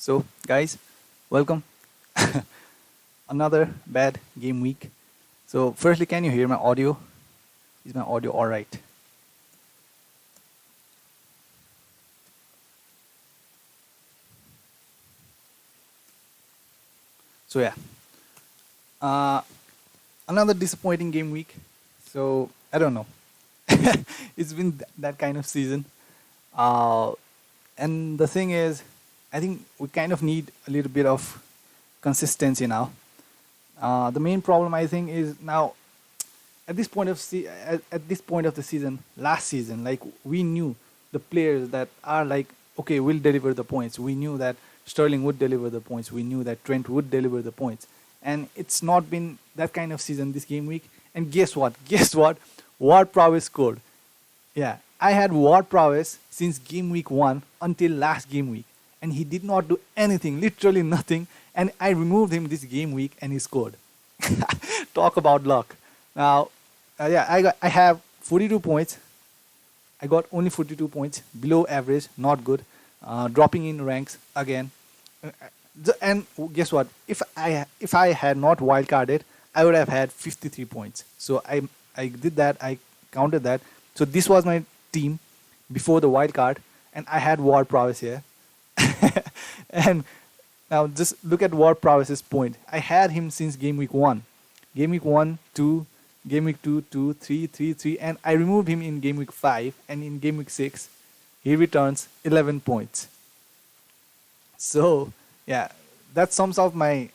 So, guys, welcome. Another bad game week. So, firstly, can you hear my audio? Is my audio all right? So, yeah, uh, another disappointing game week. So, I don't know. It's been that kind of season. Uh, and the thing is, I think we kind of need a little bit of consistency now. The main problem I think is now at this point of at this point of the season, last season, like we knew the players that are like okay, will deliver the points. We knew that Sterling would deliver the points. We knew that Trent would deliver the points, and it's not been that kind of season this game week. And guess what? Guess what? Ward Prowess scored. Yeah, I had Ward Prowess since game week 1 until last game week, and he did not do anything, literally nothing. And I removed him this game week, and he scored. Talk about luck. Now, yeah, I have 42 points. I got only 42 points, below average, not good. Dropping in ranks again. And guess what? If I had not wildcarded, I would have had 53 points. So I did that. I counted that. So this was my team before the wildcard, and I had Ward Prowess here. And now just look at Ward Prowess's point. I had him since game week 1. Game week 1, 2, game week 2, 2, 3, 3, 3, and I removed him in game week 5, and in game week 6, he returns 11 points. So, yeah, that sums up my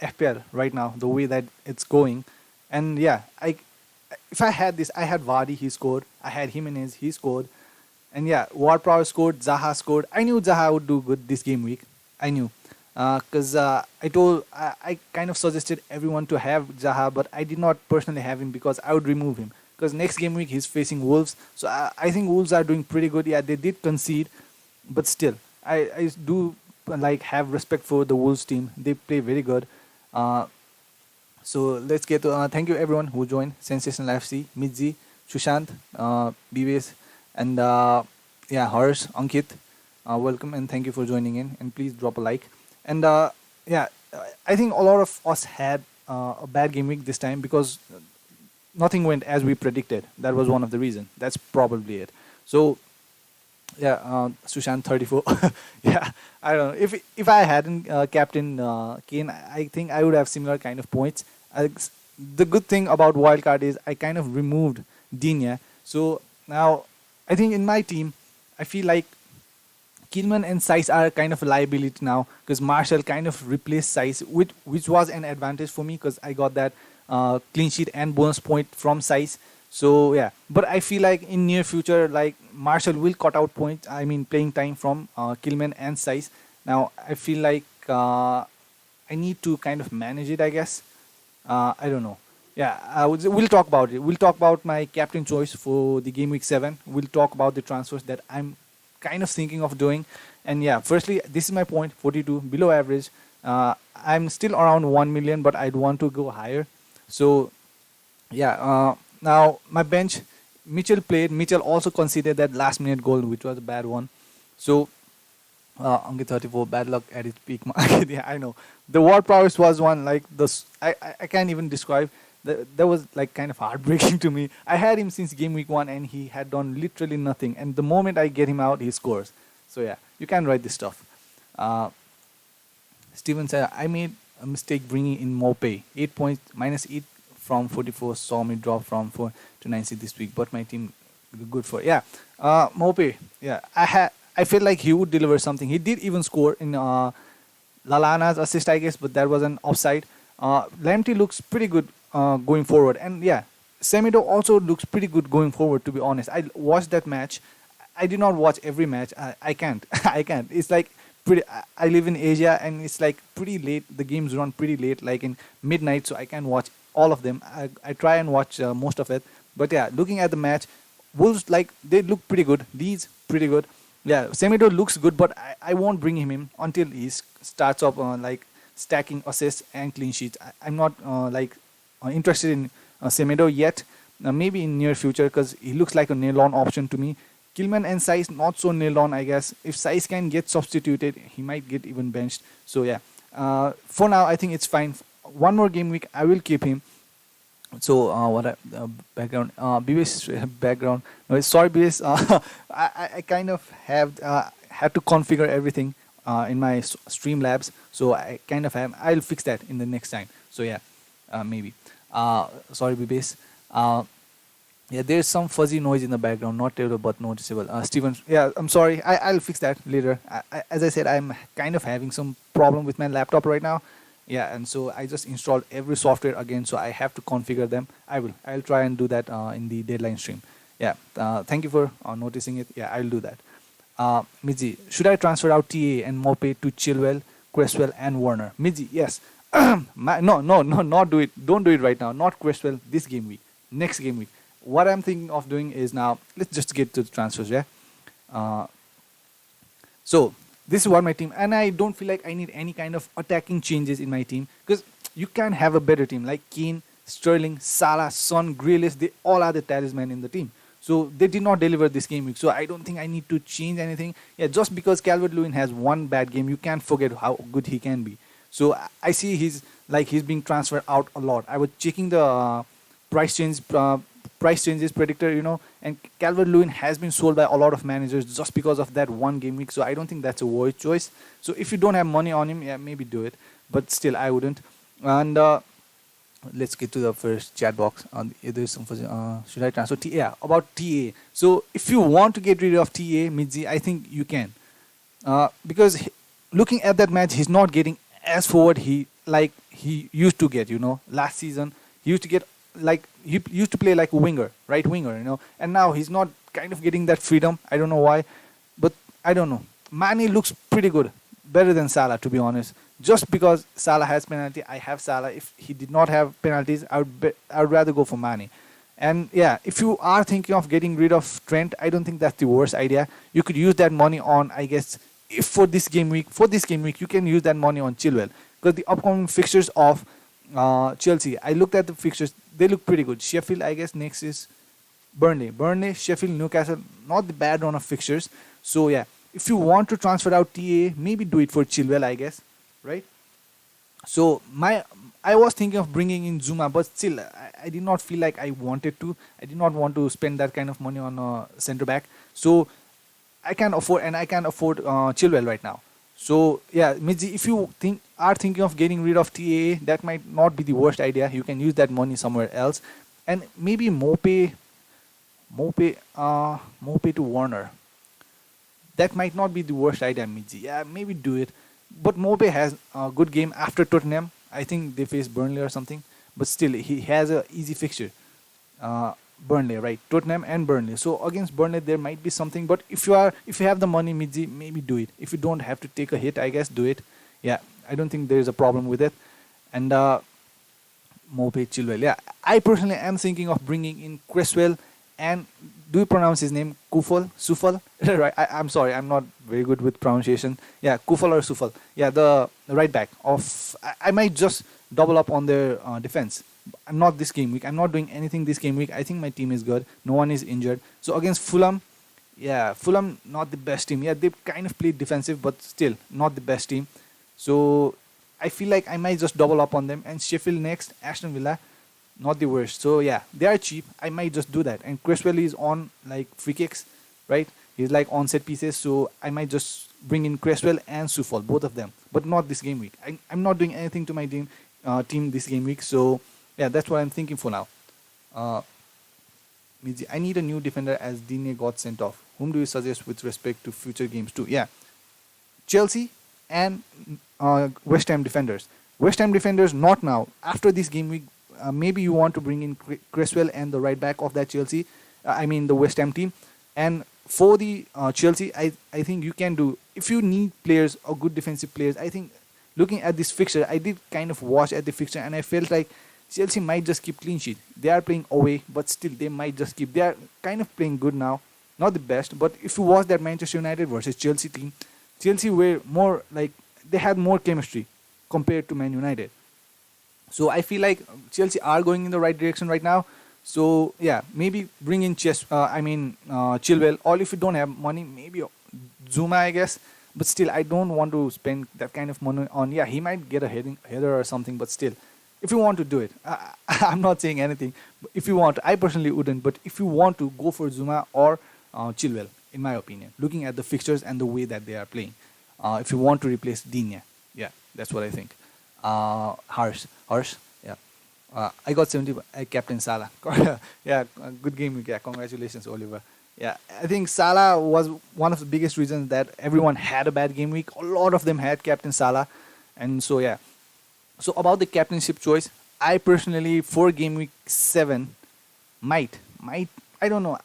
FPL right now, the way that it's going. And yeah, if I had this, I had Vardy, he scored. I had Jimenez, he scored. And yeah, Ward Prowess scored, Zaha scored. I knew Zaha would do good this game week. I knew. Because I kind of suggested everyone to have Zaha, but I did not personally have him because I would remove him. Because next game week he's facing Wolves, so I think Wolves are doing pretty good. Yeah, they did concede, but still, I do like have respect for the Wolves team. They play very good. So let's get to thank you everyone who joined. Sensational FC, Midzi, Sushant, Bives, and yeah, Harsh, Ankit. Welcome and thank you for joining in. And please drop a like. And yeah, I think a lot of us had a bad game week this time because nothing went as we predicted. That was one of the reasons. That's probably it. So yeah, Sushant 34. Yeah, I don't know. If I hadn't captain Kane, I think I would have similar kind of points. The good thing about wildcard is I kind of removed Digne. So now I think in my team, I feel like Kilman and Size are kind of a liability now because Marshall kind of replaced Size, which was an advantage for me because I got that clean sheet and bonus point from Size. So yeah, but I feel like in near future, like Marshall will cut out points. I mean playing time from Kilman and Size. Now I feel like I need to kind of manage it. I guess I don't know. Yeah, we'll talk about it. We'll talk about my captain choice for the game week 7. We'll talk about the transfers that I'm kind of thinking of doing. And yeah, firstly, this is my point, 42, below average. I'm still around 1 million, but I'd want to go higher. So yeah, now my bench, Mitchell played. Mitchell also conceded that last minute goal, which was a bad one. So Angit 34, bad luck at its peak market. Yeah, I know. The Ward Prowess was one like this. I can't even describe. That was like kind of heartbreaking to me. I had him since game week 1 and he had done literally nothing. And the moment I get him out, he scores. So yeah, you can write this stuff. Steven said, I made a mistake bringing in Mope. 8 points, minus 8 from 44 saw me drop from 4 to 90 this week. But my team good for it. Yeah, Mope. Yeah, I feel like he would deliver something. He did even score in Lalana's assist, I guess, but that was an offside. Lamptey looks pretty good going forward. And yeah, Semedo also looks pretty good going forward, to be honest. I watched that match. I did not watch every match. I can't. I can't. It's like pretty. I live in Asia and it's like pretty late. The games run pretty late, like in midnight, so I can't watch all of them. I try and watch most of it. But yeah, looking at the match, Wolves, like, they look pretty good. These pretty good. Yeah, Semedo looks good, but I won't bring him in until he starts up like stacking assists and clean sheets. I'm not interested in Semedo yet. Maybe in near future because he looks like a nail-on option to me. Kilman and Saiz not so nailed on, I guess. If Saiz can get substituted, he might get even benched. So yeah, for now I think it's fine. One more game week, I will keep him. So background BBS background. No, sorry BBS. I kind of have had to configure everything in my Streamlabs. So I kind of have. I'll fix that in the next time. So yeah, maybe. Sorry BBS. Yeah, there's some fuzzy noise in the background, not terrible but noticeable. Steven, yeah, I'm sorry. I'll fix that later. As I said, I'm kind of having some problem with my laptop right now. Yeah, and so I just installed every software again, so I have to configure them. I'll try and do that in the deadline stream. Yeah, thank you for noticing it. Yeah, I'll do that. Midzi, should I transfer out TA and Mope to Chilwell, Cresswell, and Warner? Midzi, yes. No, not do it. Don't do it right now. Not Cresswell this game week. Next game week. What I'm thinking of doing is now, let's just get to the transfers, yeah? So, this is what my team, and I don't feel like I need any kind of attacking changes in my team, because you can have a better team, like Keane, Sterling, Salah, Son, Grealish, they all are the talisman in the team. So, they did not deliver this game week, so I don't think I need to change anything. Yeah, just because Calvert-Lewin has one bad game, you can't forget how good he can be. So, I see he's being transferred out a lot. I was checking the price changes predictor, and Calvert-Lewin has been sold by a lot of managers just because of that one game week. So I don't think that's a wise choice. So if you don't have money on him, yeah, maybe do it. But still, I wouldn't. And let's get to the first chat box. There's some. Should I transfer? Yeah, about TA. So if you want to get rid of TA, Midzi, I think you can. Because looking at that match, he's not getting as forward he used to get. Last season he used to get he used to play like a winger, right winger, and now he's not kind of getting that freedom. I don't know why, but I don't know. Mane looks pretty good, better than Salah, to be honest. Just because Salah has penalty, I have Salah. If he did not have penalties, I would rather go for Mane. And yeah, if you are thinking of getting rid of Trent, I don't think that's the worst idea. You could use that money on, I guess, if for this game week, you can use that money on Chilwell, because the upcoming fixtures of Chelsea, I looked at the fixtures, they look pretty good. Sheffield, I guess next is Burnley, Sheffield, Newcastle, not the bad run of fixtures. So yeah, if you want to transfer out TA, maybe do it for Chilwell, I guess, right? So I was thinking of bringing in Zuma, but still, I did not feel like I wanted to. I did not want to spend that kind of money on a centre back. So I can't afford Chilwell right now. So yeah, Midzi, if you are thinking of getting rid of TA, that might not be the worst idea. You can use that money somewhere else, and maybe Mope to Warner. That might not be the worst idea, Midzi. Yeah, maybe do it. But Mope has a good game after Tottenham. I think they face Burnley or something. But still, he has a easy fixture. Burnley, right? Tottenham and Burnley. So against Burnley, there might be something. But if you have the money, Midzi, maybe do it. If you don't have to take a hit, I guess do it. Yeah, I don't think there is a problem with it. And Mope Chilwell. Yeah, I personally am thinking of bringing in Cresswell and do you pronounce his name Sufal? Right? I'm sorry, I'm not very good with pronunciation. Yeah, Kufal or Sufal. Yeah, the right back of. I might just double up on their defense. I'm not this game week. I'm not doing anything this game week. I think my team is good. No one is injured. So against Fulham, yeah, Fulham not the best team. Yeah, they kind of played defensive, but still not the best team. So I feel like I might just double up on them. And Sheffield next, Aston Villa, not the worst. So yeah, they are cheap. I might just do that. And Cresswell is on like free kicks, right? He's like on set pieces. So I might just bring in Cresswell and Sufal, both of them, but not this game week. I'm not doing anything to my team this game week. So yeah, that's what I'm thinking for now. I need a new defender as Dine got sent off. Whom do you suggest with respect to future games too? Yeah, Chelsea and West Ham defenders. West Ham defenders not now. After this game week, maybe you want to bring in Cresswell and the right back of that Chelsea. The West Ham team. And for the Chelsea, I think you can do, if you need players or good defensive players, I think looking at this fixture, I did kind of watch at the fixture and I felt like Chelsea might just keep clean sheet. They are playing away, but still they might just keep. They are kind of playing good now. Not the best, but if you watch that Manchester United versus Chelsea team, Chelsea were more like, they had more chemistry compared to Man United. So I feel like Chelsea are going in the right direction right now. So yeah, maybe bring in Chilwell, or if you don't have money, maybe Zuma, I guess. But still, I don't want to spend that kind of money on. Yeah, he might get a header or something, but still, if you want to do it, I'm not saying anything. But if you want, I personally wouldn't. But if you want to, go for Zuma or Chilwell, in my opinion. Looking at the fixtures and the way that they are playing, if you want to replace Digne, yeah, that's what I think. Harsh, yeah. I got 70. Captain Salah. Yeah, good game. Yeah, congratulations, Oliver. Yeah, I think Salah was one of the biggest reasons that everyone had a bad game week. A lot of them had Captain Salah, and so yeah. So about the captainship choice, I personally for game week 7 might I don't know.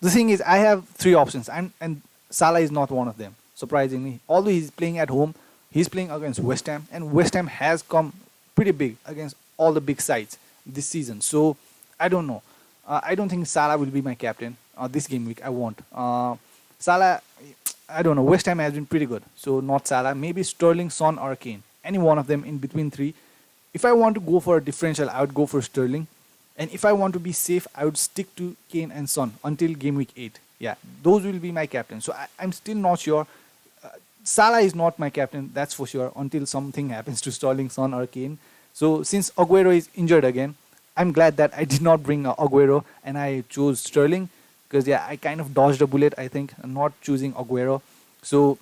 The thing is, I have three options, and Salah is not one of them. Surprisingly, although he's playing at home, he's playing against West Ham, and West Ham has come pretty big against all the big sides this season. So I don't know. I don't think Salah will be my captain this game week. I won't. Salah, I don't know. West Ham has been pretty good, so not Salah. Maybe Sterling, Son, or Kane. Any one of them in between three. If I want to go for a differential, I would go for Sterling. And if I want to be safe, I would stick to Kane and Son until game week 8. Yeah, those will be my captain. So I'm still not sure. Salah is not my captain, that's for sure, until something happens to Sterling, Son, or Kane. So since Aguero is injured again, I'm glad that I did not bring Aguero and I chose Sterling, because yeah, I kind of dodged a bullet, I think, not choosing Aguero. So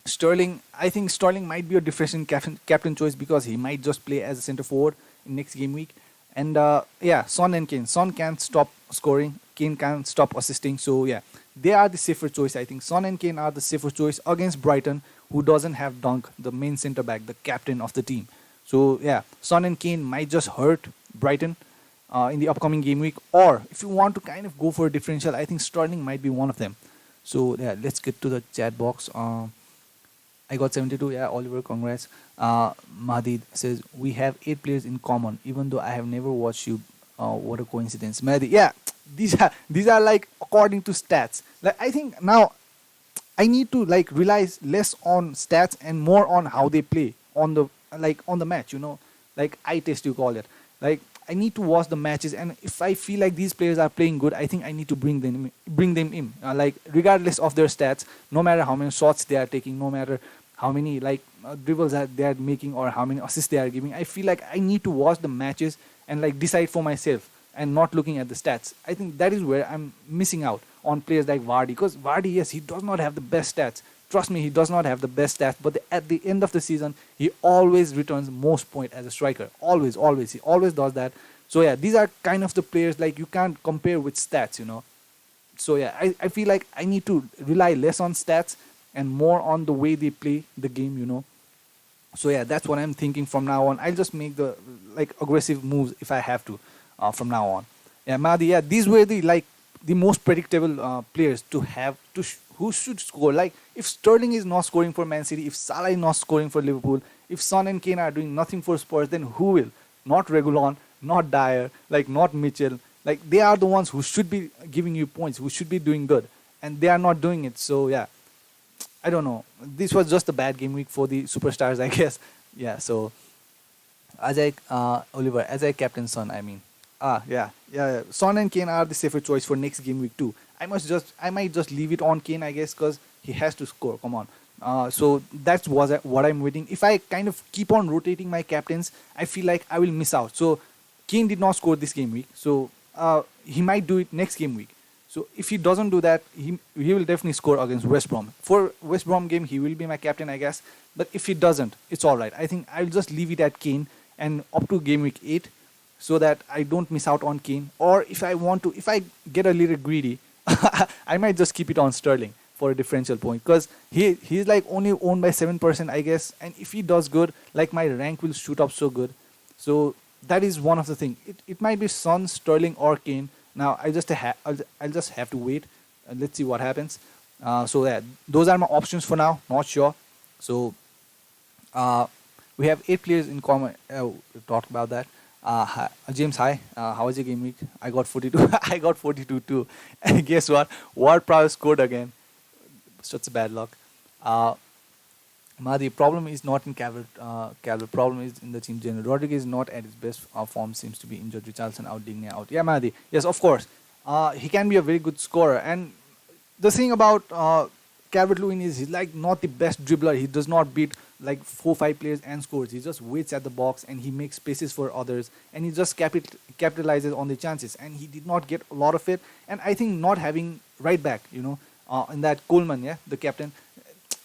Sterling, I think Sterling might be a different captain choice because he might just play as a centre forward in next game week. And yeah, Son and Kane. Son can't stop scoring. Kane can't stop assisting. So yeah, they are the safer choice. I think Son and Kane are the safer choice against Brighton, who doesn't have Dunk, the main centre back, the captain of the team. So yeah, Son and Kane might just hurt Brighton in the upcoming game week. Or if you want to kind of go for a differential, I think Sterling might be one of them. So yeah, let's get to the chat box. I got 72. Yeah, Oliver, congrats. Mahdi says, we have 8 players in common, even though I have never watched you. What a coincidence. Mahdi, yeah, these are like according to stats. Like I think now I need to like rely less on stats and more on how they play on the on the match, like eye test you call it. Like I need to watch the matches, and if I feel like these players are playing good, I think I need to bring them in. Like regardless of their stats, no matter how many shots they are taking, no matter how many dribbles that they are making or how many assists they are giving. I feel like I need to watch the matches and like decide for myself and not looking at the stats. I think that is where I'm missing out on players like Vardy, because Vardy, yes, he does not have the best stats. Trust me, he does not have the best stats, but at the end of the season, he always returns most point as a striker. Always, always. He always does that. So yeah, these are kind of the players like you can't compare with stats. So yeah, I feel like I need to rely less on stats and more on the way they play the game. So yeah, that's what I'm thinking from now on. I'll just make the aggressive moves if I have to from now on. Yeah, Mahdi, yeah, these were the most predictable players to have who should score. Like if Sterling is not scoring for Man City, if Salah is not scoring for Liverpool, if Son and Kane are doing nothing for Spurs, then who will? Not Reguilon, not Dyer, not Mitchell. Like they are the ones who should be giving you points, who should be doing good, and they are not doing it. So yeah, I don't know. This was just a bad game week for the superstars, I guess. Yeah. So Oliver, as I captain Son, I mean, yeah. Son and Kane are the safer choice for next game week too. I might just leave it on Kane, I guess, because he has to score. Come on. So that's what I'm waiting. If I kind of keep on rotating my captains, I feel like I will miss out. So Kane did not score this game week, so he might do it next game week. So if he doesn't do that, he will definitely score against West Brom. For West Brom game, he will be my captain, I guess. But if he doesn't, it's all right. I think I'll just leave it at Kane and up to game week 8, so that I don't miss out on Kane. Or if I get a little greedy, I might just keep it on Sterling for a differential point, because he's only owned by 7%, I guess. And if he does good, my rank will shoot up so good. So that is one of the things. It might be Son, Sterling, or Kane. Now I'll just have to wait. Let's see what happens. So yeah, those are my options for now. Not sure. So we have 8 players in common. We talked about that. James, hi. How was your game week? I got 42. I got 42 too. And guess what? Ward Prowse scored again. Such a bad luck. The problem is not in Calvert. Calvert. Problem is in the team general. Rodriguez is not at his best form. Seems to be injured. Richarlison out. Digne out. Yeah, Mahdi. Yes, of course. He can be a very good scorer. And the thing about Calvert-Lewin is he's like not the best dribbler. He does not beat like 4 5 players and scores. He just waits at the box and he makes spaces for others. And he just capitalizes on the chances. And he did not get a lot of it. And I think not having right back, in that Coleman, yeah, the captain,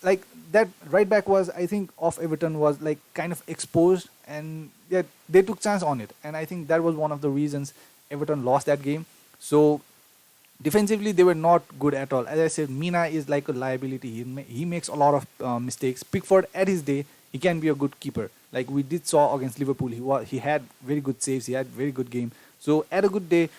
like that right back was, I think, of Everton was like kind of exposed, and yeah, they took chance on it, and I think that was one of the reasons Everton lost that game. So defensively they were not good at all. As I said, Mina is like a liability. He makes a lot of mistakes. Pickford at his day, he can be a good keeper. Like we did saw against Liverpool, he had very good saves. He had very good game. So at a good day,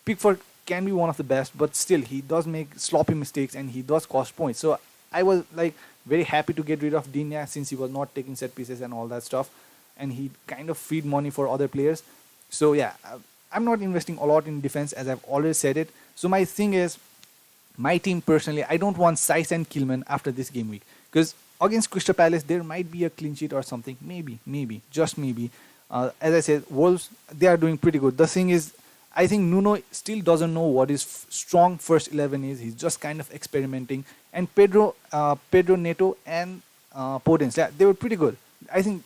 Pickford can be one of the best, but still he does make sloppy mistakes and he does cost points. So I was like very happy to get rid of Digne since he was not taking set pieces and all that stuff, and he kind of freed money for other players. So yeah, I'm not investing a lot in defense as I've already said it. So my thing is, my team personally, I don't want Saiss and Kilman after this game week because against Crystal Palace there might be a clean sheet or something. Maybe, just maybe. As I said, Wolves, they are doing pretty good. The thing is, I think Nuno still doesn't know what his strong first 11 is. He's just kind of experimenting. And Pedro Neto and Podence, yeah, they were pretty good. I think,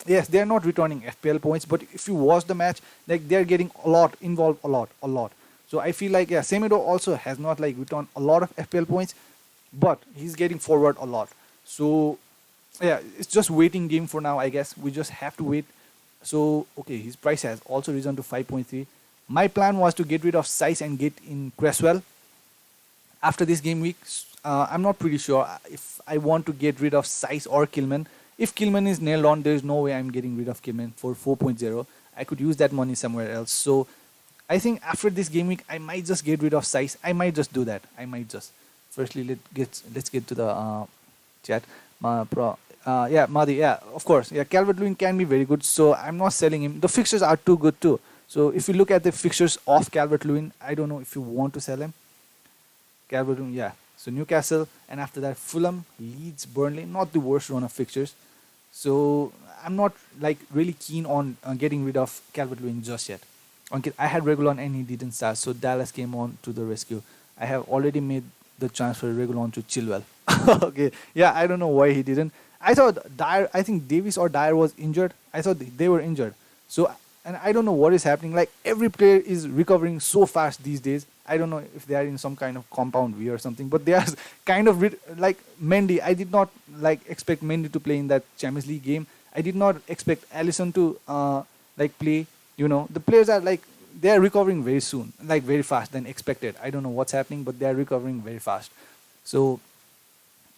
yes, they are not returning FPL points, but if you watch the match, like they are getting involved a lot. So I feel like, yeah, Semedo also has not like returned a lot of FPL points, but he's getting forward a lot. So yeah, it's just waiting game for now, I guess. We just have to wait. So, okay, his price has also risen to 5.3. My plan was to get rid of Saiss and get in Cresswell after this game week. I'm not pretty sure if I want to get rid of Saiss or Kilman. If Kilman is nailed on, there is no way I'm getting rid of Kilman for 4.0. I could use that money somewhere else. So I think after this game week, I might just get rid of Saiss. I might just do that. I might just. Firstly, let's get to the chat. Yeah, Madi, yeah, of course. Yeah, Calvert-Lewin can be very good. So I'm not selling him. The fixtures are too good too. So if you look at the fixtures of Calvert-Lewin, I don't know if you want to sell him. Calvert-Lewin, yeah. So Newcastle, and after that Fulham, Leeds, Burnley, not the worst run of fixtures. So I'm not like really keen on getting rid of Calvert-Lewin just yet. Okay, I had Reguilon and he didn't start, so Dallas came on to the rescue. I have already made the transfer Reguilon to Chilwell. Okay, yeah, I don't know why he didn't. I thought I think Davies or Dyer was injured. I thought they were injured. So, and I don't know what is happening. Like every player is recovering so fast these days. I don't know if they are in some kind of compound V or something, but they are kind of like Mendy. I did not like expect Mendy to play in that Champions League game. I did not expect Alisson to like play. The players are like they are recovering very soon, like very fast than expected. I don't know what's happening, but they are recovering very fast. So,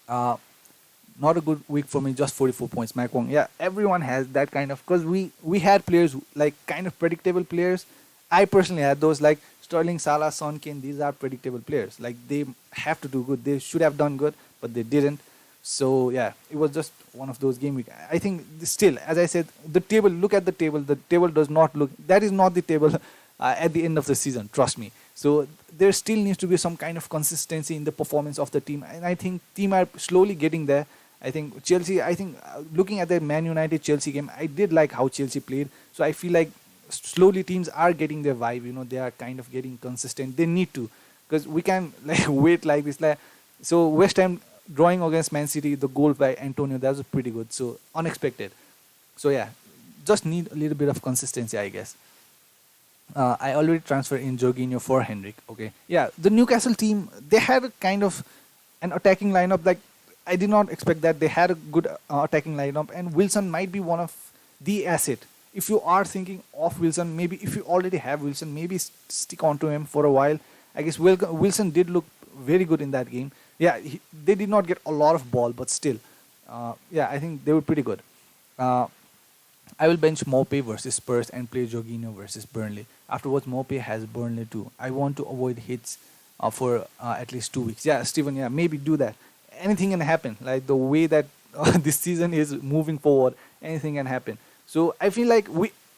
not a good week for me. Just 44 points, Mike Wong. Yeah, everyone has that kind of, because we had players like kind of predictable players. I personally had those like Sterling, Salah, Son, Kane. These are predictable players. Like they have to do good. They should have done good, but they didn't. So yeah, it was just one of those game week. I think still, as I said, the table. Look at the table. The table does not look. That is not the table at the end of the season. Trust me. So there still needs to be some kind of consistency in the performance of the team, and I think team are slowly getting there. I think Chelsea. I think looking at the Man United Chelsea game, I did like how Chelsea played. So I feel like slowly teams are getting their vibe. They are kind of getting consistent. They need to, because we can like wait like this. So West Ham drawing against Man City, the goal by Antonio, that was pretty good. So unexpected. So yeah, just need a little bit of consistency, I guess. I already transferred in Jorginho for Henrik. Okay, yeah, the Newcastle team, they had a kind of an attacking lineup. Like I did not expect that they had a good attacking lineup, and Wilson might be one of the asset. If you are thinking of Wilson, maybe if you already have Wilson, maybe stick on to him for a while. I guess Wilson did look very good in that game. Yeah, they did not get a lot of ball, but still, yeah, I think they were pretty good. I will bench Mope versus Spurs and play Jorginho versus Burnley. Afterwards, Mope has Burnley too. I want to avoid hits for at least 2 weeks. Yeah, Steven, yeah, maybe do that. Anything can happen. Like the way that this season is moving forward, anything can happen. So I feel like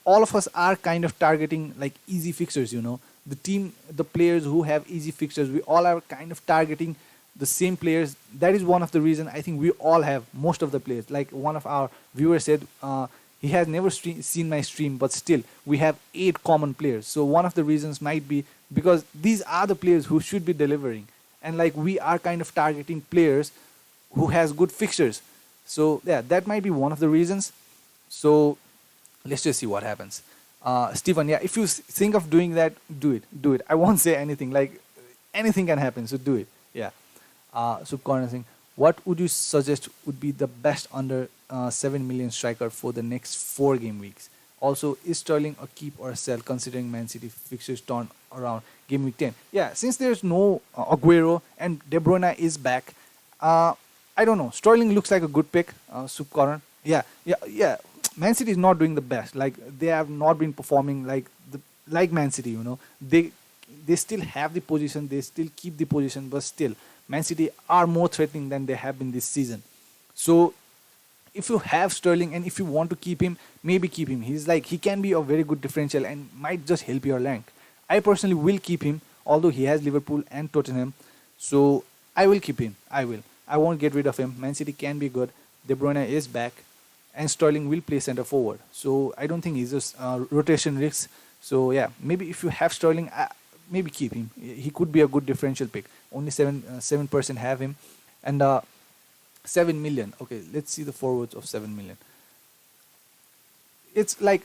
all of us are kind of targeting like easy fixtures. The team, the players who have easy fixtures, we all are kind of targeting the same players. That is one of the reason I think we all have most of the players. Like one of our viewers said, he has never seen my stream, but still we have 8 common players. So one of the reasons might be because these are the players who should be delivering, and like we are kind of targeting players who has good fixtures. So yeah, that might be one of the reasons. So let's just see what happens. Stephen, yeah, if you think of doing that, do it. Do it. I won't say anything. Like anything can happen, so do it. Yeah. So Connor Singh, what would you suggest would be the best under 7 million striker for the next 4 game weeks? Also, is Sterling a keep or a sell considering Man City fixtures turn around game week 10? Yeah, since there's no Aguero and De Bruyne is back, I don't know. Sterling looks like a good pick. Subkaran. Yeah. Man City is not doing the best. Like they have not been performing like Man City. They still have the position. They still keep the position, but still Man City are more threatening than they have been this season. So if you have Sterling and if you want to keep him, maybe keep him. He can be a very good differential and might just help your rank. I personally will keep him, although he has Liverpool and Tottenham. So I will keep him. I will. I won't get rid of him. Man City can be good. De Bruyne is back, and Sterling will play center forward. So I don't think he's just rotation risk. So yeah, maybe if you have Sterling, maybe keep him. He could be a good differential pick. Only 7% have him, and 7 million. Okay, let's see the forwards of 7 million. It's like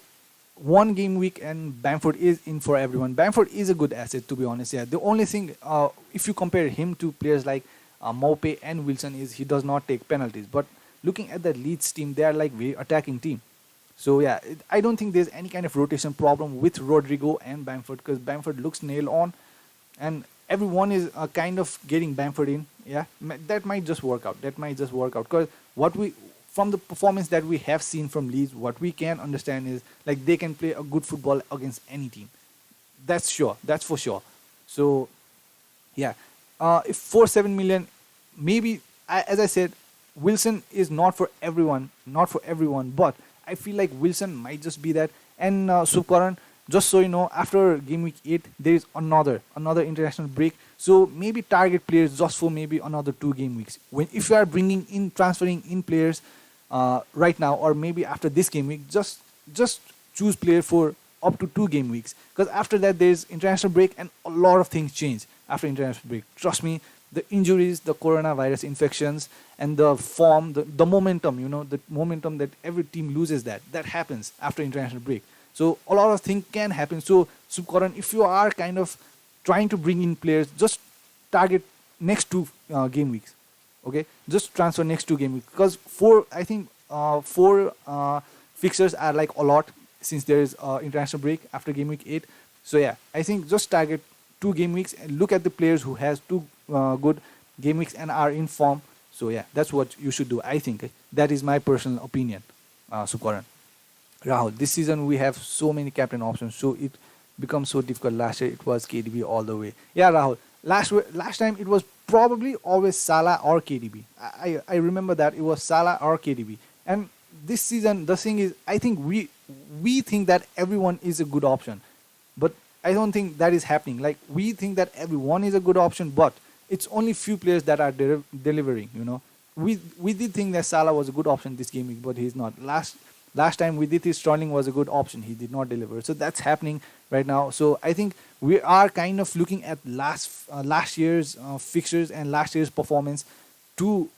1 game week, and Bamford is in for everyone. Bamford is a good asset, to be honest. Yeah, the only thing, if you compare him to players like Maupe and Wilson, is he does not take penalties. But looking at the Leeds team, they are like very attacking team. So yeah, I don't think there's any kind of rotation problem with Rodrigo and Bamford, because Bamford looks nailed on, and everyone is kind of getting Bamford in. Yeah, that might just work out. Because from the performance that we have seen from Leeds, what we can understand is like they can play a good football against any team. That's sure. That's for sure. So yeah, if for 7 million, maybe as I said, Wilson is not for everyone, but I feel like Wilson might just be that. And Subkaran, just so you know, after game week 8, there is another international break. So maybe target players just for maybe another 2 game weeks. If you are transferring in players right now, or maybe after this game week, just choose player for up to 2 game weeks. Because after that, there is international break, and a lot of things change after international break. Trust me, the injuries, the coronavirus infections, and the form, the momentum, the momentum that every team loses, that happens after international break. So a lot of things can happen. So Subkaran, if you are kind of trying to bring in players, just target next 2 game weeks. Okay, just transfer next 2 game weeks, because four fixtures are like a lot, since there is international break after game week 8. So yeah, I think just target 2 game weeks and look at the players who has 2 good game weeks and are in form. So yeah, that's what you should do. I think that is my personal opinion. Subkaran. Rahul, this season we have so many captain options, so it becomes so difficult. Last year it was KDB all the way. Yeah, Rahul. Last time it was probably always Salah or KDB. I remember that it was Salah or KDB. And this season the thing is, I think we think that everyone is a good option, but I don't think that is happening. Like we think that everyone is a good option, but it's only few players that are delivering. We did think that Salah was a good option this game week, but he's not. Last time we did think Sterling was a good option. He did not deliver. So that's happening right now. So I think we are kind of looking at last year's fixtures and last year's performance to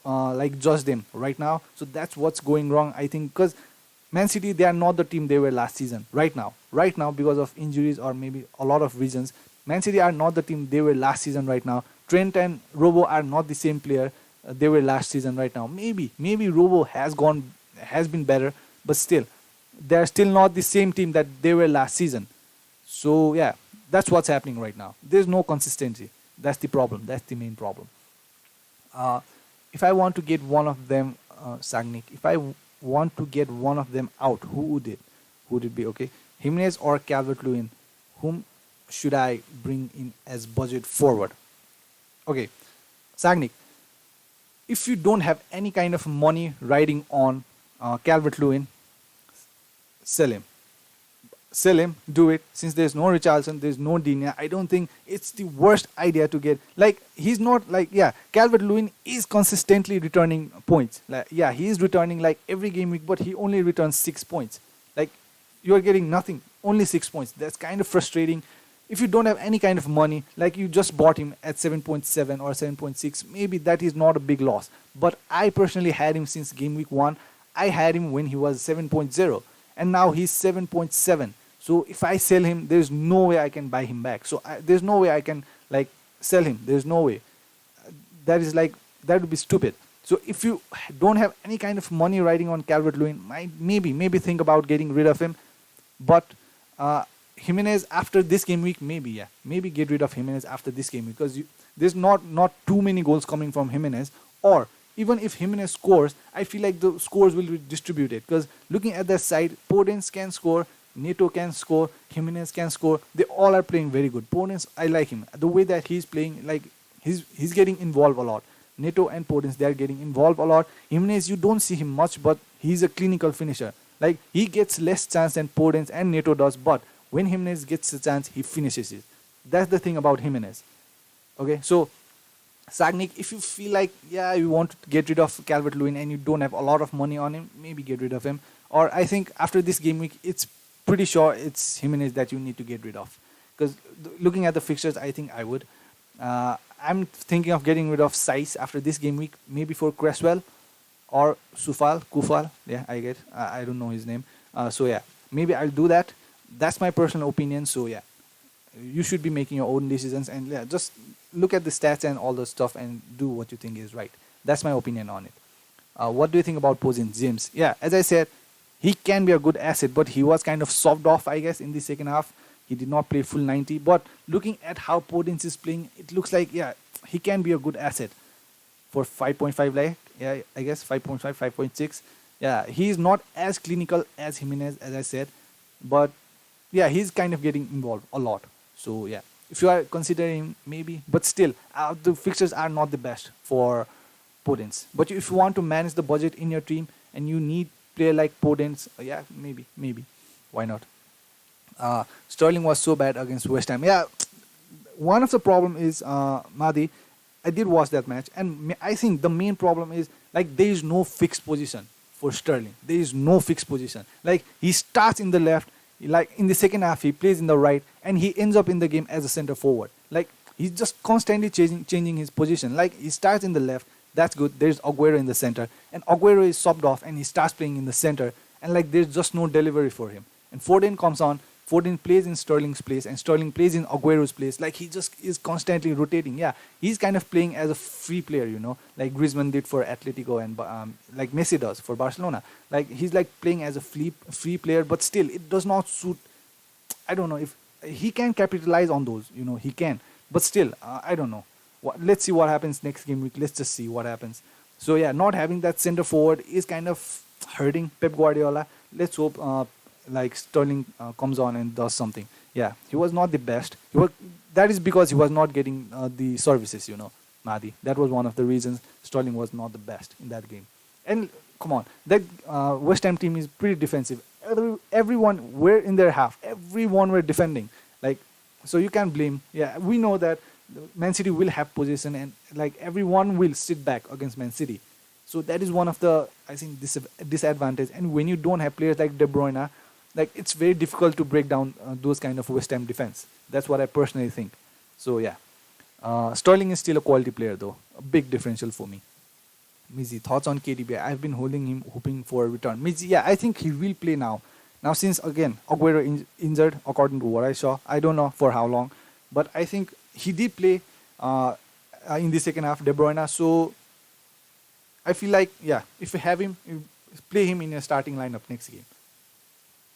judge them right now. So that's what's going wrong, I think, because Man City, they are not the team they were last season. Right now, because of injuries or maybe a lot of reasons, Man City are not the team they were last season right now. Trent and Robo are not the same player they were last season right now. Maybe Robo has been better, but still, they're still not the same team that they were last season. So yeah, that's what's happening right now. There's no consistency. That's the problem. That's the main problem. If I want to get one of them, Sagnik, if I want to get one of them out, who would it be? Okay, Jimenez or Calvert-Lewin? Whom should I bring in as budget forward? Okay, Sagnik, if you don't have any kind of money riding on Calvert-Lewin, sell him. sell him, do it. Since there's no Richarlison, there's no Digne, I don't think it's the worst idea to get. Like, he's not like, yeah, Calvert-Lewin is consistently returning points. Like, yeah, he is returning like every game week, but he only returns 6 points. Like, you're getting nothing, only 6 points. That's kind of frustrating. If you don't have any kind of money, like you just bought him at 7.7 or 7.6, maybe that is not a big loss. But I personally had him since game week 1. I had him when he was 7.0, and now he's 7.7. So if I sell him, there's no way I can buy him back. So there's no way I can like sell him. There's no way. That is like, that would be stupid. So if you don't have any kind of money riding on Calvert-Lewin, maybe think about getting rid of him. But Jimenez after this game week, maybe get rid of Jimenez after this game week, because there's not too many goals coming from Jimenez. Or even if Jimenez scores, I feel like the scores will be distributed, because looking at that side, Podence can score, Neto can score, Jimenez can score. They all are playing very good. Podence, I like him. The way that he's playing, like he's getting involved a lot. Neto and Podence, they are getting involved a lot. Jimenez, you don't see him much, but he's a clinical finisher. Like, he gets less chance than Podence and Neto does, but when Jimenez gets a chance, he finishes it. That's the thing about Jimenez. Okay, so Sagnik, if you feel like, yeah, you want to get rid of Calvert-Lewin and you don't have a lot of money on him, maybe get rid of him. Or I think after this game week, it's pretty sure it's Jimenez that you need to get rid of. Because looking at the fixtures, I think I would. I'm thinking of getting rid of Saiss after this game week, maybe for Cresswell or Kufal. Yeah, I don't know his name. So yeah, maybe I'll do that. That's my personal opinion. So yeah, you should be making your own decisions, and yeah, just look at the stats and all the stuff and do what you think is right. That's my opinion on it. What do you think about Podence, James? Yeah, as I said, he can be a good asset, but he was kind of sobbed off, I guess, in the second half. He did not play full 90. But looking at how Podence is playing, it looks like, yeah, he can be a good asset for 5.5 lakh. Yeah, I guess 5.5, 5.6. Yeah, he's not as clinical as Jimenez, as I said. But yeah, he's kind of getting involved a lot. So yeah, if you are considering, maybe. But still, the fixtures are not the best for Podence. But if you want to manage the budget in your team and you need player like Podence, yeah, maybe. Why not? Sterling was so bad against West Ham. Yeah, one of the problem is Madi. I did watch that match, and I think the main problem is like there is no fixed position for Sterling. There is no fixed position. Like, he starts in the left, like in the second half he plays in the right, and he ends up in the game as a center forward. Like, he's just constantly changing his position. Like, he starts in the left, that's good. There's Aguero in the center, and Aguero is subbed off, and he starts playing in the center, and like there's just no delivery for him. And Foden comes on. Foden plays in Sterling's place, and Sterling plays in Aguero's place. Like, he just is constantly rotating. Yeah, he's kind of playing as a free player, you know, like Griezmann did for Atletico, and like Messi does for Barcelona. Like, he's like playing as a free player, but still, it does not suit. I don't know if he can capitalize on those, you know, he can. But still, I don't know. Let's see what happens next game week. Let's just see what happens. So yeah, not having that center forward is kind of hurting Pep Guardiola. Let's hope like Sterling comes on and does something. Yeah, he was not the best. That is because he was not getting the services, you know, Madi. That was one of the reasons Sterling was not the best in that game. And come on, that West Ham team is pretty defensive. Everyone were in their half. Everyone were defending. Like, so you can't blame. Yeah, we know that Man City will have possession, and like everyone will sit back against Man City. So that is one of the, I think, disadvantage. And when you don't have players like De Bruyne, like, it's very difficult to break down those kind of West Ham defense. That's what I personally think. So yeah, Sterling is still a quality player though. A big differential for me. Mizzy, thoughts on KDB? I've been holding him, hoping for a return. Mizzy, yeah, I think he will play now. Now, since again Aguero injured, according to what I saw, I don't know for how long, but I think he did play in the second half, De Bruyne. So I feel like, yeah, if you have him, you play him in a starting lineup next game.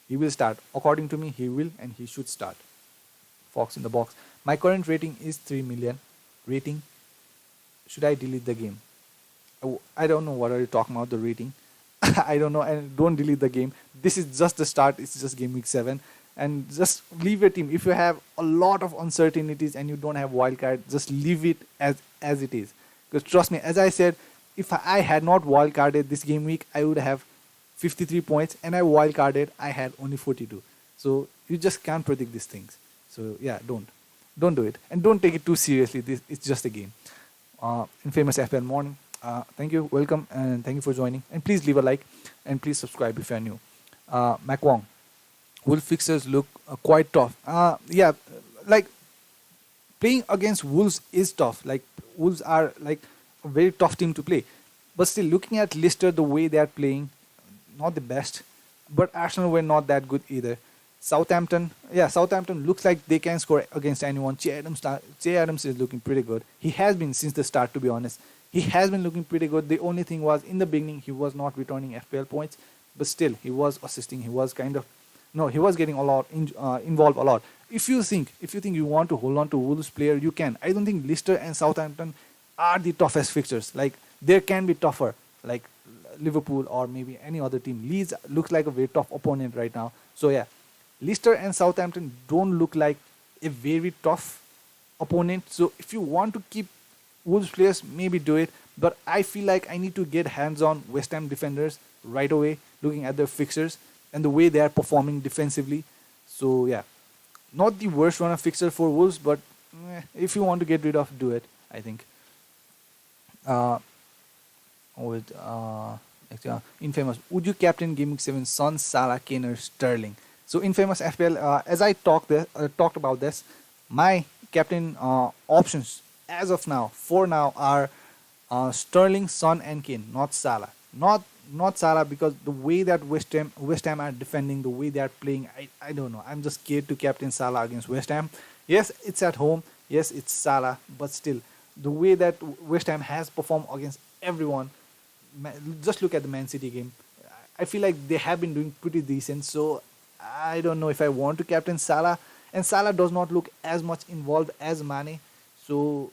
He will start. According to me, he will, and he should start. Fox in the box. My current rating is 3 million. Rating. Should I delete the game? I don't know what are you talking about, the rating. I don't know, and don't delete the game. This is just the start. It's just game week 7. And just leave your team. If you have a lot of uncertainties and you don't have wildcard, just leave it as it is. Because trust me, as I said, if I had not wildcarded this game week, I would have 53 points, and I wildcarded, I had only 42. So You just can't predict these things. So yeah, don't do it, and don't take it too seriously. This it's just a game. Infamous FPL morning. Thank you, welcome, and thank you for joining. And please leave a like, and please subscribe if you're new. Mac Wong, Wolf fixers look quite tough. Yeah, like playing against Wolves is tough. Like Wolves are like a very tough team to play. But still, looking at Leicester, the way they are playing, not the best. But Arsenal were not that good either. Southampton, yeah, Southampton looks like they can score against anyone. Che Adams is looking pretty good. He has been since the start, to be honest. He has been looking pretty good. The only thing was in the beginning he was not returning FPL points, but still he was assisting. He was kind of no, he was getting a lot involved a lot. If you think you want to hold on to Wolves player, you can. I don't think Leicester and Southampton are the toughest fixtures. Like there can be tougher, like Liverpool or maybe any other team. Leeds looks like a very tough opponent right now. So yeah, Leicester and Southampton don't look like a very tough opponent. So if you want to keep Wolves players, maybe do it. But I feel like I need to get hands on West Ham defenders right away, looking at their fixtures and the way they are performing defensively. So yeah, not the worst runner fixture for Wolves, but if you want to get rid of, do it. I think. With infamous, would you captain Game Week 7 Son, Salah, Kane, or Sterling? So infamous FPL, as I talked about this, my captain options as of now, for now, are Sterling, Son, and Kane, not Salah. Not Salah, because the way that West Ham are defending, the way they are playing, I don't know. I'm just scared to captain Salah against West Ham. Yes, it's at home. Yes, it's Salah, but still, the way that West Ham has performed against everyone, just look at the Man City game. I feel like they have been doing pretty decent. So I don't know if I want to captain Salah, and Salah does not look as much involved as Mane. So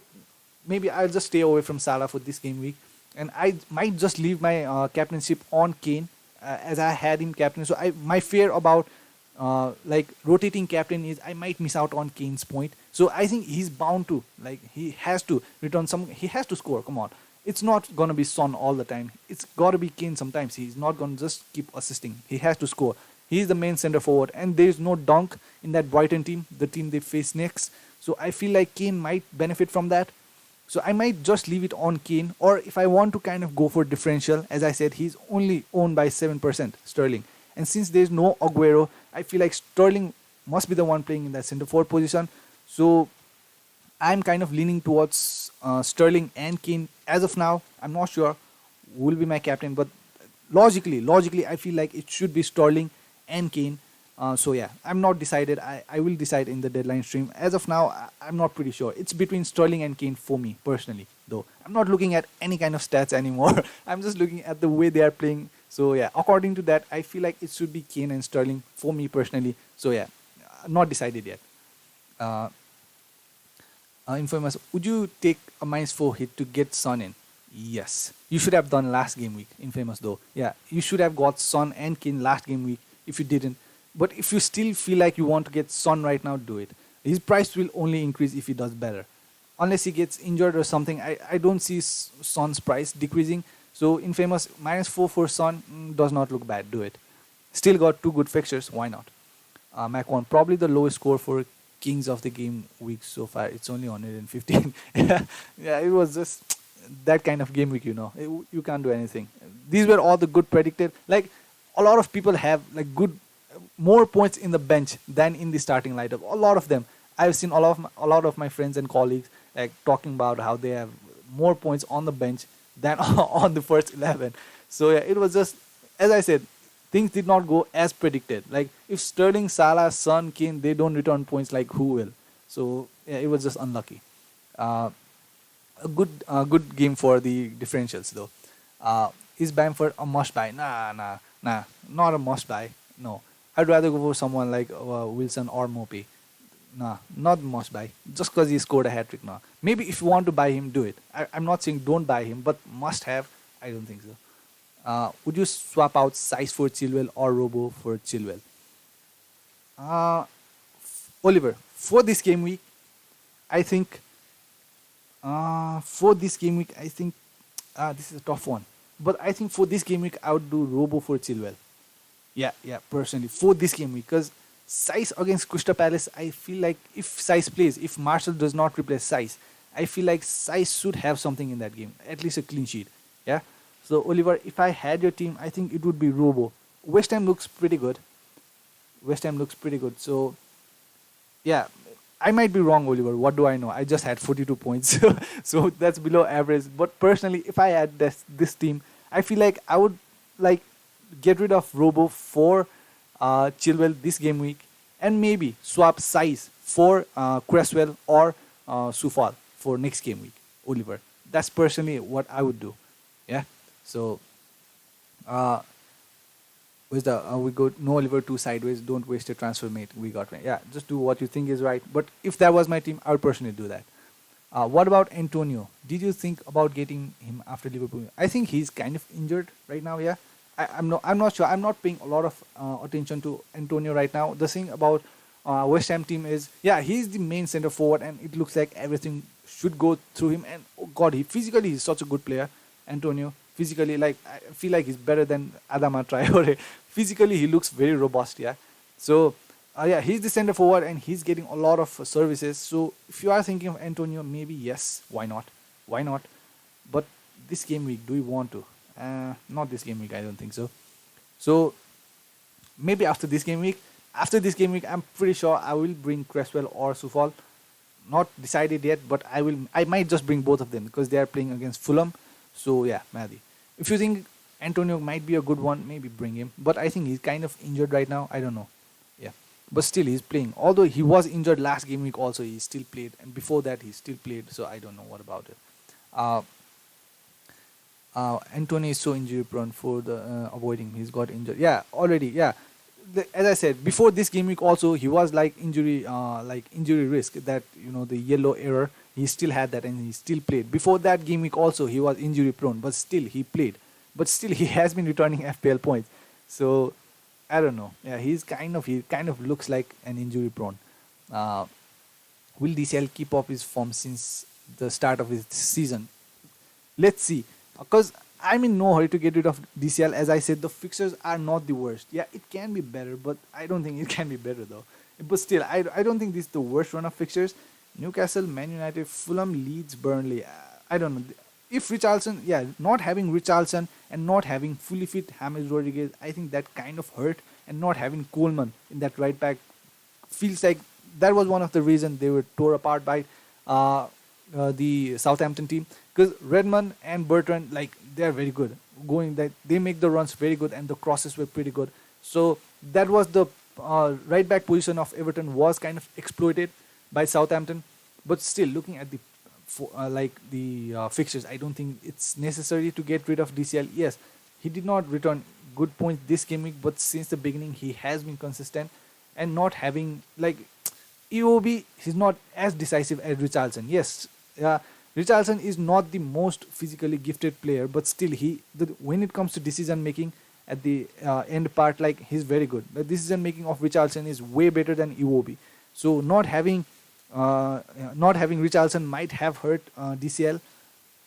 maybe I'll just stay away from Salah for this game week, and I might just leave my captainship on Kane, as I had him captain. So my fear about like rotating captain is I might miss out on Kane's point. So I think he's bound to, like, he has to return some. He has to score. Come on, it's not gonna be Son all the time. It's gotta be Kane sometimes. He's not gonna just keep assisting. He has to score. He's the main center forward, and there's no Dunk in that Brighton team, the team they face next. So I feel like Kane might benefit from that. So I might just leave it on Kane, or if I want to kind of go for differential, as I said, he's only owned by 7%, Sterling. And since there's no Aguero, I feel like Sterling must be the one playing in that center forward position. So I'm kind of leaning towards Sterling and Kane as of now. I'm not sure who will be my captain, but logically, I feel like it should be Sterling and Kane. So yeah, I'm not decided. I will decide in the deadline stream. As of now, I'm not pretty sure. It's between Sterling and Kane for me personally, though. I'm not looking at any kind of stats anymore. I'm just looking at the way they are playing. So yeah, according to that, I feel like it should be Kane and Sterling for me personally. So yeah, not decided yet. Infamous, would you take a -4 hit to get Son in? Yes, you should have done last game week. Infamous though, yeah, you should have got Son and Kane last game week. If you didn't, but if you still feel like you want to get Son right now, do it. His price will only increase if he does better, unless he gets injured or something. I don't see Son's price decreasing. So infamous, -4 for Son does not look bad. Do it. Still got two good fixtures. Why not? Mac 1, probably the lowest score for Kings of the game week so far. It's only 115. Yeah, it was just that kind of game week, you can't do anything. These were all the good predicted. Like, a lot of people have like more points in the bench than in the starting lineup. A lot of them. I've seen a lot of my friends and colleagues like talking about how they have more points on the bench than on the first 11. So yeah, it was just, as I said, things did not go as predicted. Like, if Sterling, Salah, Son, Kane, they don't return points, like who will? So yeah, it was just unlucky. A good game for the differentials though. Is Bamford a must buy? Nah, not a must buy. No, I'd rather go for someone like Wilson or Mope. Nah, not must buy. Just because he scored a hat trick. Nah. Maybe if you want to buy him, do it. I'm not saying don't buy him, but must have, I don't think so. Would you swap out Size for Chilwell or Robo for Chilwell? Oliver, for this game week, I think. This is a tough one. But I think for this game week, I would do Robo for Chilwell. Yeah, personally, for this game week. Because Size against Crystal Palace, I feel like if Size plays, if Marshall does not replace Size, I feel like Size should have something in that game, at least a clean sheet. Yeah. So Oliver, if I had your team, I think it would be Robo. West Ham looks pretty good. West Ham looks pretty good. So yeah, I might be wrong, Oliver. What do I know? I just had 42 points, so that's below average. But personally, if I had this team, I feel like I would like get rid of Robo for Chilwell this game week, and maybe swap Size for Cresswell or Sufal for next game week. Oliver, that's personally what I would do. Yeah. So uh, where's the we go no Oliver two sideways. Don't waste a transfer, mate. We got me. Yeah, just do what you think is right. But if that was my team, I would personally do that. What about Antonio? Did you think about getting him after Liverpool? I think he's kind of injured right now. Yeah, I'm not. I'm not sure. I'm not paying a lot of attention to Antonio right now. The thing about West Ham team is, yeah, he's the main center forward, and it looks like everything should go through him. And oh God, he physically he's such a good player, Antonio. Physically, like I feel like he's better than Adama Traore. Physically, he looks very robust. Yeah, so yeah, he's the center forward and he's getting a lot of services. So if you are thinking of Antonio, maybe yes, why not? Why not? But this game week, do you want to? Not this game week, I don't think so. So maybe after this game week, I'm pretty sure I will bring Cresswell or Sufal. Not decided yet, but I will. I might just bring both of them because they are playing against Fulham. So yeah, Maddie. If you think Antonio might be a good one, maybe bring him. But I think he's kind of injured right now. I don't know. Yeah, but still he's playing. Although he was injured last game week, also he still played, and before that he still played. So I don't know what about it. Uh, Antonio is so injury prone for the avoiding. He's got injured. Yeah, already. Yeah, as I said before this game week, also he was like injury risk. That the yellow error. He still had that, and he still played. Before that game week, also he was injury prone, but still he played. But still he has been returning FPL points. So I don't know. Yeah, he kind of looks like an injury prone. Uh, will DCL keep up his form since the start of his season? Let's see. Because I'm in no hurry to get rid of DCL. As I said, the fixtures are not the worst. Yeah, it can be better, but I don't think it can be better though. But still, I don't think this is the worst run of fixtures. Newcastle, Man United, Fulham, Leeds, Burnley. I don't know. If Richarlison, yeah, not having Richarlison and not having fully fit James Rodriguez, I think that kind of hurt. And not having Coleman in that right back feels like that was one of the reasons they were tore apart by the Southampton team. Because Redmond and Bertrand, like they are very good. Going that they make the runs very good and the crosses were pretty good. So that was the right back position of Everton was kind of exploited by Southampton. But still, looking at the fixtures, I don't think it's necessary to get rid of DCL. Yes, he did not return good points this game week, but since the beginning he has been consistent and not having like EOB. He's not as decisive as Richarlison. Yes, Richarlison is not the most physically gifted player, but still when it comes to decision making at the end part, like he's very good. The decision making of Richarlison is way better than EOB. So not having Richarlison might have hurt DCL,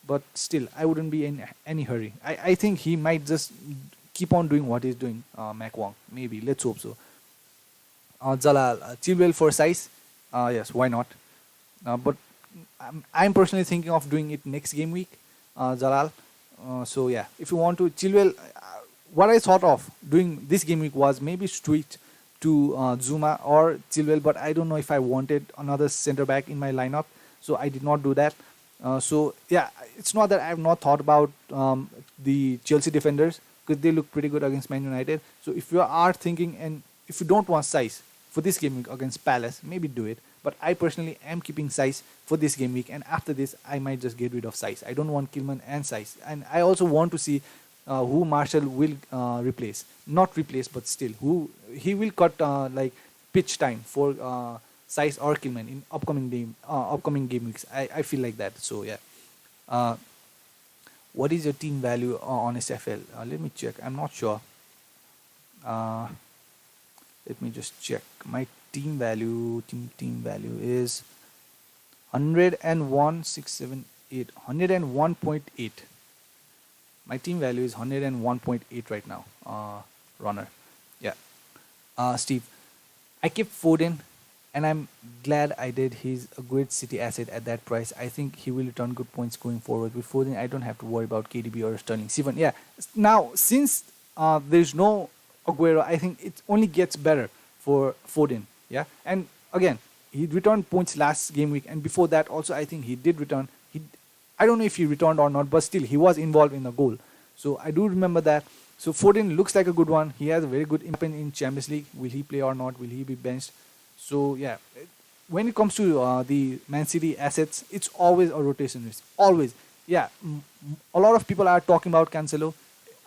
but still, I wouldn't be in any hurry. I think he might just keep on doing what he's doing, Mac Wong. Maybe. Let's hope so. Jalal, Chilwell for size. Yes, why not? But I'm personally thinking of doing it next game week, Jalal. So yeah, if you want to, Chilwell, what I thought of doing this game week was maybe switch to Zuma or Chilwell, but I don't know if I wanted another center back in my lineup, so I did not do that. So yeah, it's not that I have not thought about the Chelsea defenders because they look pretty good against Man United. So if you are thinking and if you don't want size for this game week against Palace, maybe do it. But I personally am keeping size for this game week, and after this, I might just get rid of size. I don't want Kilman and size, and I also want to see who Marshall will replace. Not replace, but still, who he will cut pitch time for size or Kilman in upcoming game weeks. I feel like that. So yeah. What is your team value on SFL? Let me check. I'm not sure. Let me just check. My team value is 101,678. 101.8. My team value is 101.8 right now. Runner. Yeah. Steve. I kept Foden, and I'm glad I did. He's a great City asset at that price. I think he will return good points going forward. With Foden, I don't have to worry about KDB or Sterling. Steven, yeah. Now, since there's no Aguero, I think it only gets better for Foden. Yeah, and again, he returned points last game week, and before that also, I think he did return. I don't know if he returned or not, but still, he was involved in a goal. So I do remember that. So Foden looks like a good one. He has a very good impact in Champions League. Will he play or not? Will he be benched? So yeah, when it comes to the Man City assets, it's always a rotation risk. Always. Yeah, a lot of people are talking about Cancelo.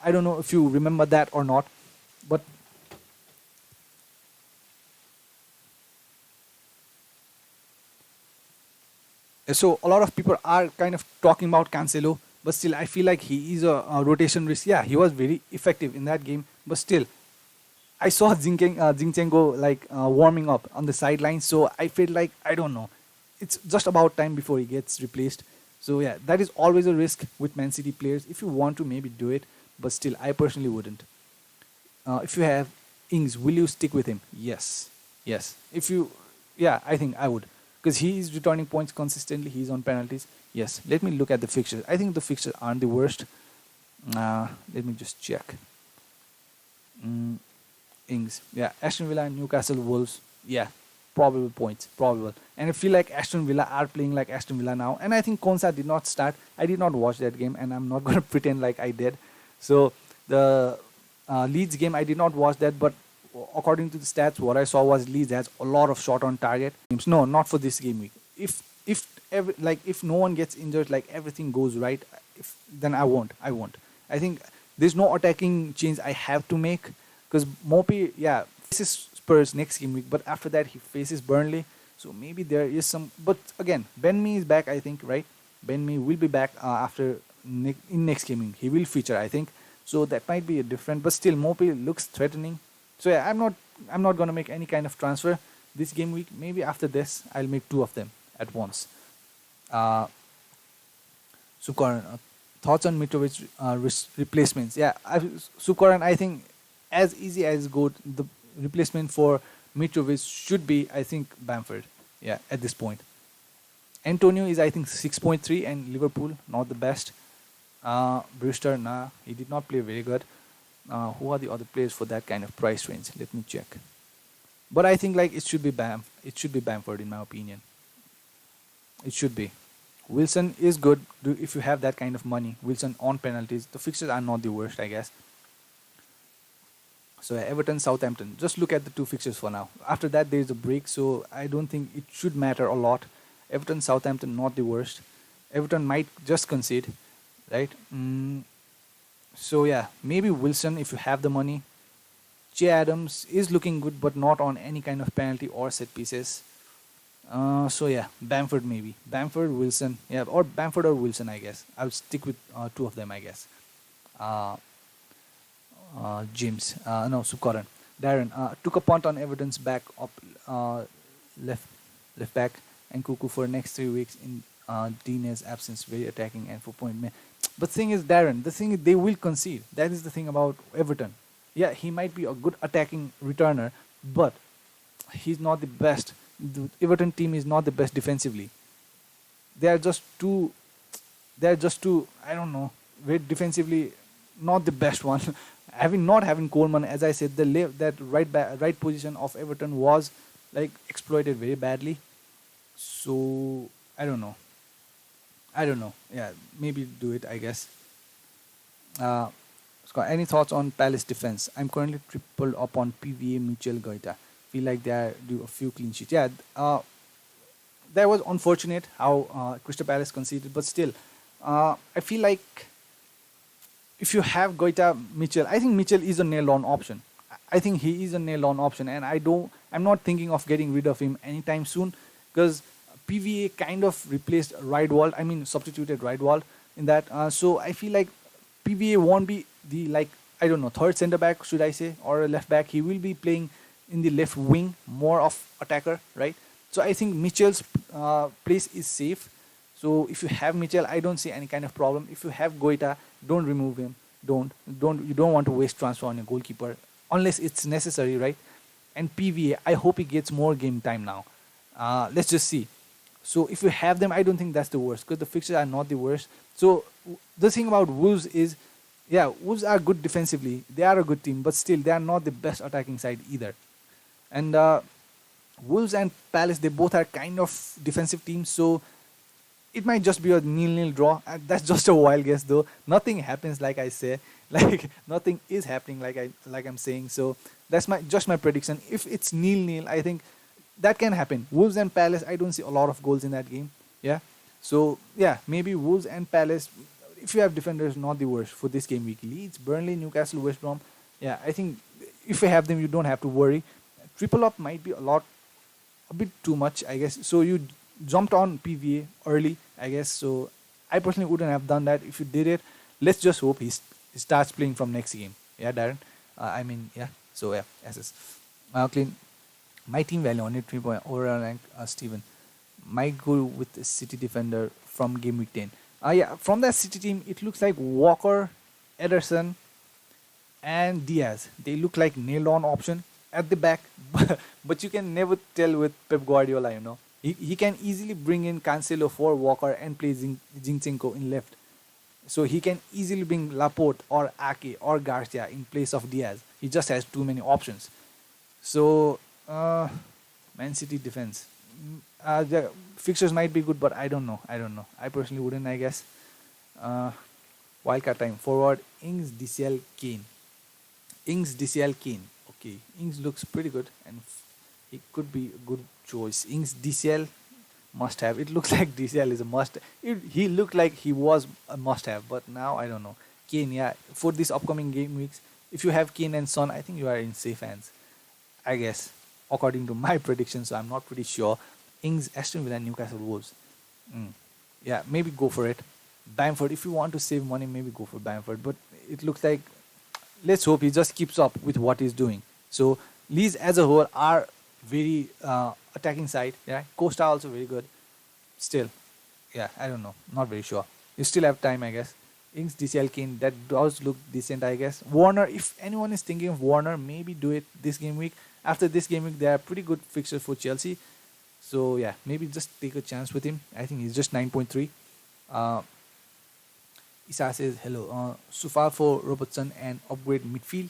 I don't know if you remember that or not, but so a lot of people are kind of talking about Cancelo, but still I feel like he is a rotation risk. Yeah, he was very effective in that game, but still I saw Zinchenko like warming up on the sidelines, so I feel like I don't know. It's just about time before he gets replaced. So yeah, that is always a risk with Man City players. If you want to, maybe do it, but still, I personally wouldn't. If you have Ings, will you stick with him? Yes, yes. If you, yeah, I think I would, because he is returning points consistently. He's on penalties. Yes. Let me look at the fixtures. I think the fixtures aren't the worst. Let me just check. Mm, Ings. Yeah, Aston Villa, Newcastle, Wolves. Yeah, probable points, probable. And I feel like Aston Villa are playing like Aston Villa now. And I think Konsa did not start. I did not watch that game, and I'm not going to pretend like I did. So the Leeds game, I did not watch that, but according to the stats, what I saw was Leeds has a lot of shot on target games. No, not for this game week. If no one gets injured, like everything goes right, then I won't. I won't. I think there's no attacking change I have to make because Mopi, yeah, faces Spurs next game week, but after that he faces Burnley. So maybe there is some. But again, Ben Mee is back, I think, right? Ben Mee will be back after in next game week. He will feature, I think. So that might be a different, but still Mopi looks threatening. So yeah, I'm not gonna make any kind of transfer this game week. Maybe after this I'll make two of them at once. Uh, Sukaran, thoughts on Mitrovic replacements? Yeah, Sukaran, I think as easy as go the replacement for Mitrovic should be, I think, Bamford. Yeah, at this point. Antonio is, I think, 6.3, and Liverpool not the best. Brewster, nah, he did not play very good. Who are the other players for that kind of price range? Let me check. But I think like it should be Bamford in my opinion. It should be. Wilson is good if you have that kind of money. Wilson on penalties. The fixtures are not the worst, I guess. So Everton, Southampton. Just look at the two fixtures for now. After that, there is a break, so I don't think it should matter a lot. Everton, Southampton, not the worst. Everton might just concede, right? So yeah, maybe Wilson if you have the money. Che Adams is looking good, but not on any kind of penalty or set pieces. So yeah, Bamford maybe. Bamford, Wilson, yeah, or Bamford or Wilson, I guess. I'll stick with two of them, I guess. Uh, James, no, Sukaran. Darren took a punt on Everton's back up left left back and Kuku for next 3 weeks in Dine's absence, very attacking and 4 point man. But thing is, Darren, the thing is they will concede. That is the thing about Everton. Yeah, he might be a good attacking returner, but he's not the best. The Everton team is not the best defensively. They are just too. They are just too. I don't know. Very defensively, not the best one. Not having Coleman, as I said, that right position of Everton was like exploited very badly. So I don't know. I don't know. Yeah, maybe do it, I guess. Uh, Scott, any thoughts on Palace defense? I'm currently tripled up on PVA Mitchell Goita. Feel like they are do a few clean sheets. Yeah, that was unfortunate how Crystal Palace conceded, but still, I feel like if you have Goita Mitchell, I think Mitchell is a nailed-on option. I think he is a nailed-on option, and I'm not thinking of getting rid of him anytime soon because PVA kind of replaced Riedwald. I mean, substituted Riedwald in that. So I feel like PVA won't be the I don't know, third center back, should I say, or a left back. He will be playing in the left wing, more of attacker, right? So I think Mitchell's place is safe. So if you have Mitchell, I don't see any kind of problem. If you have Goita, don't remove him. Don't. You don't want to waste transfer on a goalkeeper unless it's necessary, right? And PVA, I hope he gets more game time now. Let's just see. So if you have them, I don't think that's the worst because the fixtures are not the worst. So the thing about Wolves is, yeah, Wolves are good defensively. They are a good team, but still they are not the best attacking side either. And Wolves and Palace, they both are kind of defensive teams. So it might just be a nil-nil draw. That's just a wild guess, though. Nothing happens like I say. Like nothing is happening like I'm saying. So that's my prediction. If it's nil-nil, I think that can happen. Wolves and Palace, I don't see a lot of goals in that game. Yeah. So yeah, maybe Wolves and Palace. If you have defenders, not the worst for this game week. Leeds, Burnley, Newcastle, West Brom. Yeah, I think if you have them, you don't have to worry. Triple up might be a bit too much, I guess. So you jumped on PVA early, I guess. So I personally wouldn't have done that. If you did it, let's just hope he starts playing from next game. Yeah, Darren. I mean, yeah. So yeah, SS. Clean. My team value on it 3 point overall rank. Steven might go with the City defender from game week 10. Yeah, from that City team, it looks like Walker, Ederson, and Diaz. They look like nailed on option at the back, but you can never tell with Pep Guardiola, you know. He can easily bring in Cancelo for Walker and play Zinchenko in left. So he can easily bring Laporte or Ake or Garcia in place of Diaz. He just has too many options. So, Man City defense. The fixtures might be good, but I don't know. I don't know. I personally wouldn't, I guess. Uh, Wildcard time. Forward, Ings, DCL, Kane. Ings, DCL, Kane. Okay. Ings looks pretty good and it could be a good choice. Ings, DCL, must have. It looks like DCL is a must. He looked like he was a must have, but now I don't know. Kane, yeah. For this upcoming game weeks, if you have Kane and Son, I think you are in safe hands. I guess, according to my prediction, so I'm not pretty sure. Ings, Aston Villa, Newcastle, Wolves. Mm. Yeah, maybe go for it. Bamford, if you want to save money, maybe go for Bamford. But it looks like, let's hope he just keeps up with what he's doing. So Leeds as a whole are very attacking side. Yeah, Costa also very good. Still, yeah, I don't know, not very sure. You still have time, I guess. Ings, DCL, Kane, that does look decent, I guess. Warner, if anyone is thinking of Warner, maybe do it this game week. After this game week, there are pretty good fixtures for Chelsea. So yeah, maybe just take a chance with him. I think he's just 9.3. Isa says hello. Sufal for Robertson and upgrade midfield.